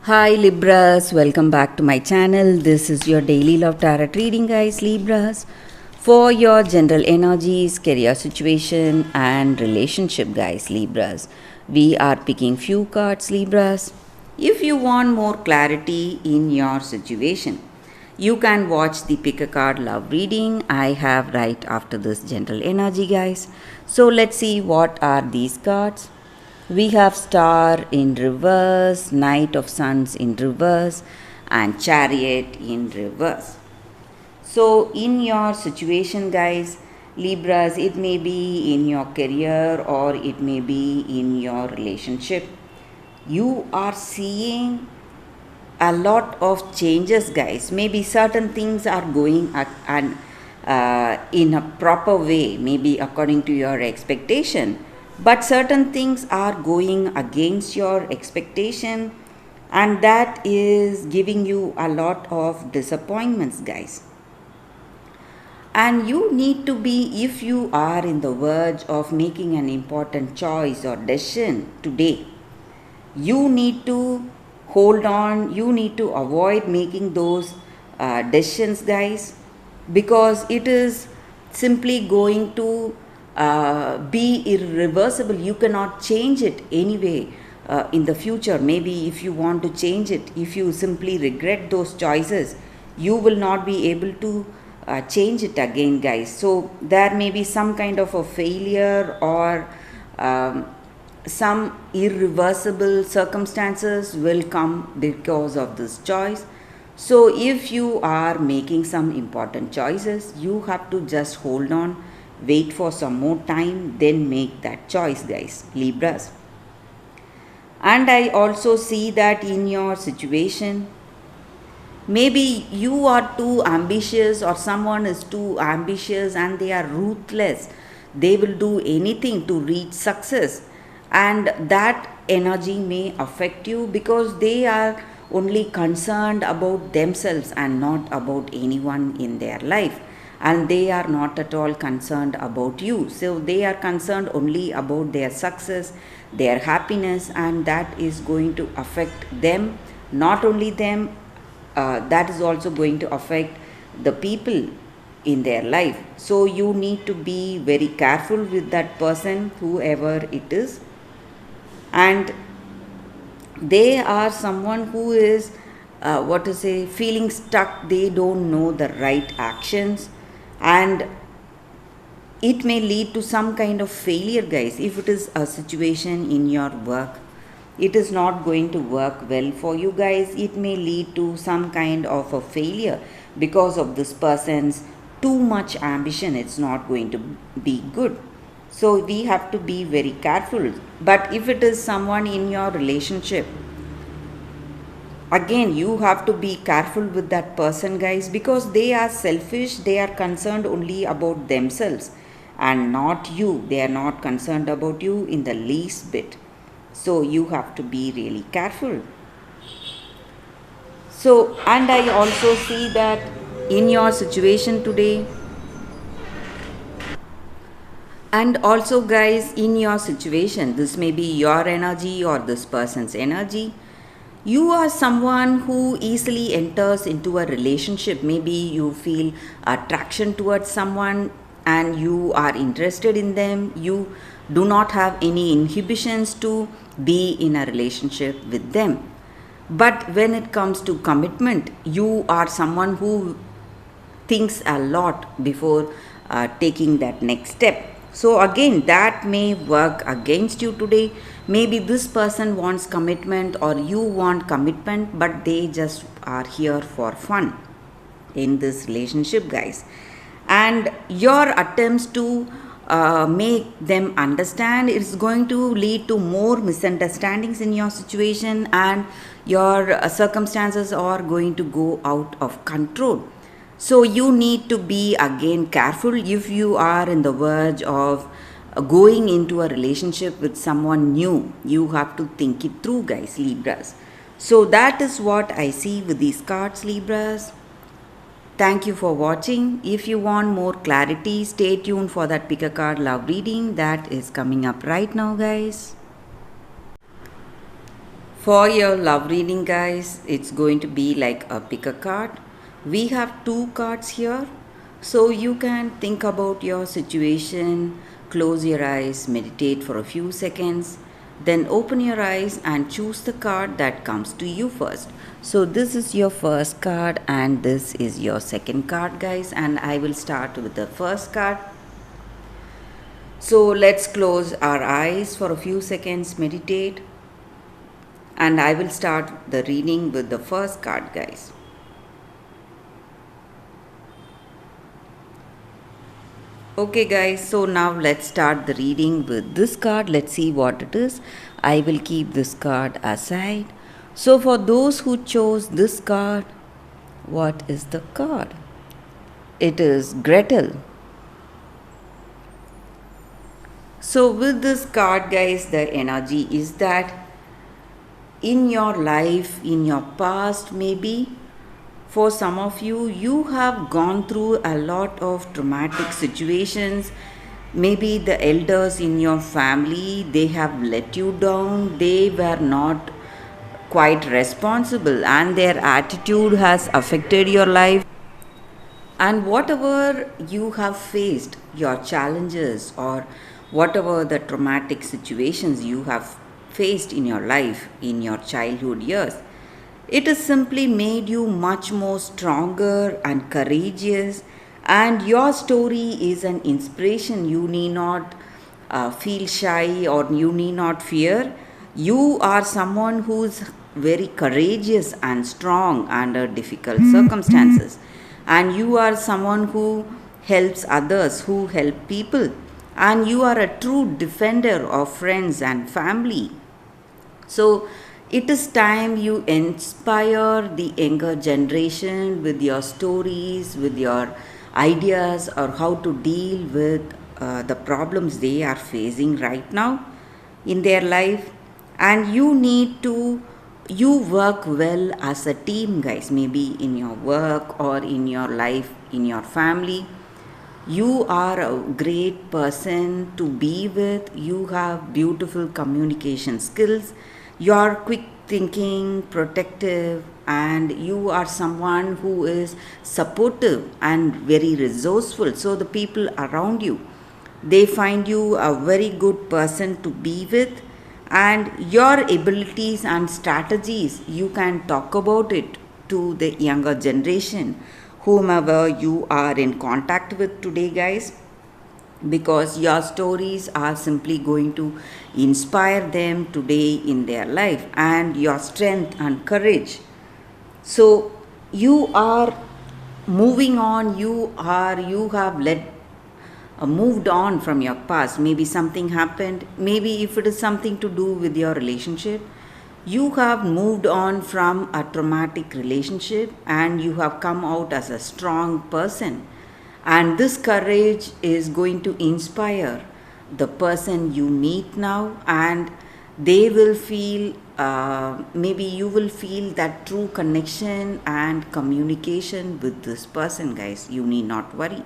Hi Libras, welcome back to my channel. This is your daily love tarot reading, guys. Libras, for your general energies, career situation, and relationship, guys. Libras, we are picking few cards, Libras. If you want more clarity in your situation, you can watch the pick a card love reading I have right after this general energy, guys. So let's see what are these cards. We have Star in reverse, Knight of Sons in reverse, and Chariot in reverse. So, in your situation, guys, Libras, it may be in your career or it may be in your relationship. You are seeing a lot of changes, guys. Maybe certain things are going in a proper way, maybe according to your expectation, but certain things are going against your expectation, and that is giving you a lot of disappointments, guys. And you need to be, if you are in the verge of making an important choice or decision today, you need to hold on, you need to avoid making those decisions, guys, because it is simply going to be irreversible. You cannot change it anyway in the future. Maybe if you want to change it, if you simply regret those choices, you will not be able to change it again, guys. So there may be some kind of a failure or some irreversible circumstances will come because of this choice. So if you are making some important choices, you have to just hold on, wait for some more time, then make that choice, guys, Libras. And I also see that in your situation, maybe you are too ambitious or someone is too ambitious and they are ruthless. They will do anything to reach success, and that energy may affect you because they are only concerned about themselves and not about anyone in their life, and they are not at all concerned about you. So they are concerned only about their success, their happiness, and that is going to affect them. Not only them, that is also going to affect the people in their life. So you need to be very careful with that person, whoever it is. And they are someone who is feeling stuck. They don't know the right actions, and it may lead to some kind of failure, guys. If it is a situation in your work, it is not going to work well for you, guys. It may lead to some kind of a failure because of this person's too much ambition. It's not going to be good. So we have to be very careful. But if it is someone in your relationship, again you have to be careful with that person, guys, because they are selfish. They are concerned only about themselves and not you. They are not concerned about you in the least bit. So you have to be really careful. So, and I also see that in your situation today, and also, guys, in your situation, this may be your energy or this person's energy. You are someone who easily enters into a relationship. Maybe you feel attraction towards someone and you are interested in them. You do not have any inhibitions to be in a relationship with them. But when it comes to commitment, you are someone who thinks a lot before taking that next step. So again, that may work against you today. Maybe this person wants commitment or you want commitment, but they just are here for fun in this relationship, guys. And your attempts to make them understand, it's going to lead to more misunderstandings in your situation, and your circumstances are going to go out of control. So you need to be again careful if you are in the verge of going into a relationship with someone new. You have to think it through, guys, Libras. So that is what I see with these cards, Libras. Thank you for watching. If you want more clarity, stay tuned for that pick a card love reading that is coming up right now, guys. For your love reading, guys, it's going to be like a pick a card. We have two cards here, so you can think about your situation, close your eyes, meditate for a few seconds, then open your eyes and choose the card that comes to you first. So, this is your first card, and this is your second card, guys. And I will start with the first card. So, let's close our eyes for a few seconds, meditate, and I will start the reading with the first card, guys. Okay, guys, so now let's start the reading with this card. Let's see what it is. I will keep this card aside. So, for those who chose this card, what is the card? It is Gretel. So, with this card, guys, the energy is that in your life, in your past, maybe for some of you, you have gone through a lot of traumatic situations. Maybe the elders in your family, they have let you down, they were not quite responsible, and their attitude has affected your life. And whatever you have faced, your challenges, or whatever the traumatic situations you have faced in your life in your childhood years, it has simply made you much more stronger and courageous. And your story is an inspiration. You need not feel shy, or you need not fear. You are someone who's very courageous and strong under difficult circumstances. And you are someone who helps others, who help people. And you are a true defender of friends and family. So, it is time you inspire the younger generation with your stories, with your ideas, or how to deal with the problems they are facing right now in their life. And you work well as a team, guys, maybe in your work or in your life, in your family. You are a great person to be with. You have beautiful communication skills. You are quick thinking, protective, and you are someone who is supportive and very resourceful. So the people around you, they find you a very good person to be with, and your abilities and strategies, you can talk about it to the younger generation, whomever you are in contact with today, guys, because your stories are simply going to inspire them today in their life, and your strength and courage. So you are moving on, you have moved on from your past. Maybe something happened, maybe if it is something to do with your relationship, you have moved on from a traumatic relationship, and you have come out as a strong person. And this courage is going to inspire the person you meet now, and they will feel, maybe you will feel that true connection and communication with this person, guys. You need not worry.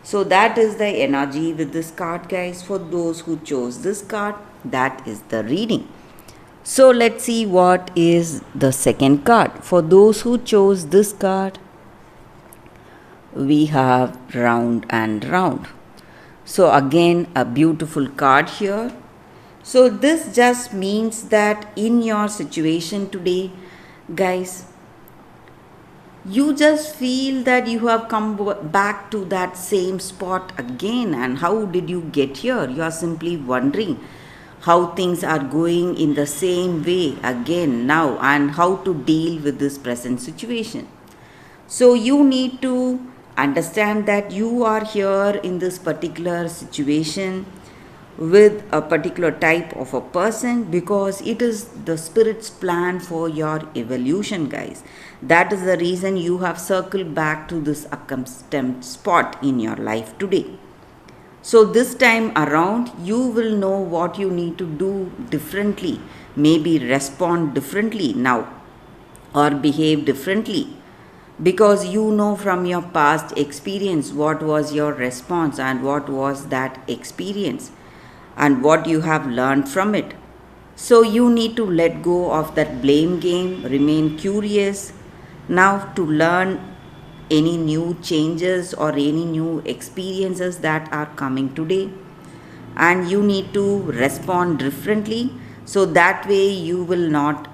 So, that is the energy with this card, guys. For those who chose this card, that is the reading. So, let's see what is the second card. For those who chose this card, we have round and round. So again, a beautiful card here. So this just means that in your situation today, guys, you just feel that you have come back to that same spot again. And how did you get here? You are simply wondering how things are going in the same way again now, and how to deal with this present situation. So you need to understand that you are here in this particular situation with a particular type of a person, because it is the spirit's plan for your evolution, guys. That is the reason you have circled back to this accustomed spot in your life today. So this time around, you will know what you need to do differently, maybe respond differently now, or behave differently, because you know from your past experience what was your response and what was that experience and what you have learned from it. So you need to let go of that blame game, remain curious now to learn any new changes or any new experiences that are coming today, and you need to respond differently so that way you will not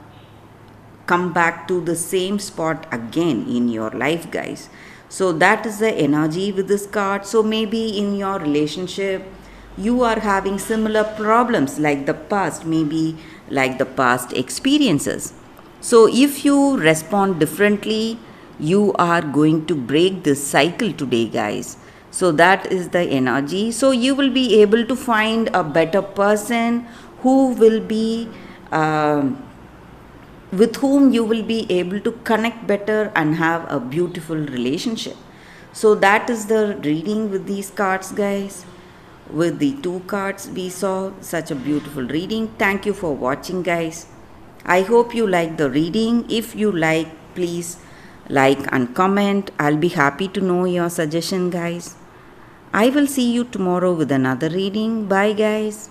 come back to the same spot again in your life, guys. So that is the energy with this card. So maybe in your relationship you are having similar problems like the past, maybe like the past experiences. So if you respond differently, you are going to break this cycle today, guys. So that is the energy. So you will be able to find a better person who will be with whom you will be able to connect better and have a beautiful relationship. So that is the reading with these cards, guys. With the two cards, we saw such a beautiful reading. Thank you for watching, guys. I hope you like the reading. If you like, please like and comment. I'll be happy to know your suggestion, guys. I will see you tomorrow with another reading. Bye, guys.